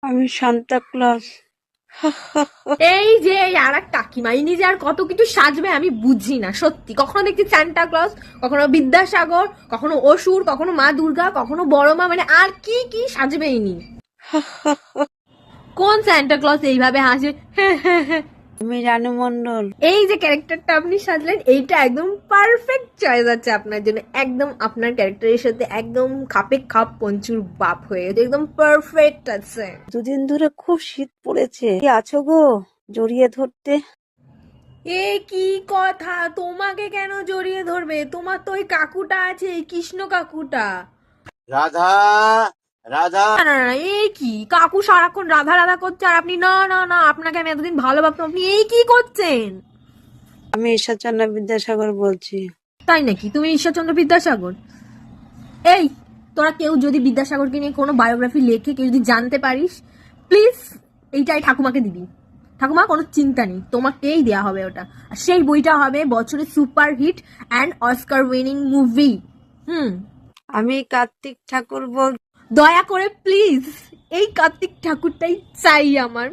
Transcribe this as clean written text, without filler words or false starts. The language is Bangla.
আমি সান্তা ক্লজ। এই যে আর এক কাকিমা ইনি যে আর কত কিছু সাজবে আমি বুঝি না সত্যি। কখনো দেখছি সান্টা ক্লজ, কখনো বিদ্যাসাগর, কখনো অসুর, কখনো মা দুর্গা, কখনো বড় মা, মানে আর কি কি সাজবে ইনি। কোন সান্টা ক্লজ এইভাবে হাসে? আমি রানু মন্ডল। এই যে ক্যারেক্টারটা আপনি সাজলেন এইটা একদম পারফেক্ট চয়েস আছে আপনার জন্য, একদম আপনার ক্যারেক্টারের সাথে একদম খাপে খাপ পঞ্চুর বাপ হয়ে গেছে, একদম পারফেক্ট আছে। দুদিন ধরে খুব শীত পড়েছে, কি আছো গো জড়িয়ে ধরতে? এ কি কথা, তোমাকে কেন জড়িয়ে ধরবে? তোমার তো ওই কাকুটা আছে, কৃষ্ণ কাকুটা। রাধা রাধা না না না, এই কি কাকু সারাক্ষণ রাধা রাধা করছে আর আপনি না না না, আপনাকে আমি এতদিন ভালো ভাবতাম, আপনি এই কি করছেন? আমি ঈশ্বরচন্দ্র বিদ্যাসাগর বলছি। তাই নাকি? তুমি ঈশ্বরচন্দ্র বিদ্যাসাগর? এই তোরা কেউ যদি বিদ্যাসাগরকে নিয়ে কোনো বায়োগ্রাফি লেখে, কেউ যদি জানতে পারিস, প্লিজ এইটাই ঠাকুমাকে দিবি। ঠাকুমা কোনো চিন্তা নেই, তোমাকেই দেয়া হবে ওটা, আর সেই বইটা হবে বছরের super hit and Oscar winning movie. আমি কার্তিক ঠাকুর বল। দয়া করে প্লিজ এই কার্তিক ঠাকুরটাই চাই আমার।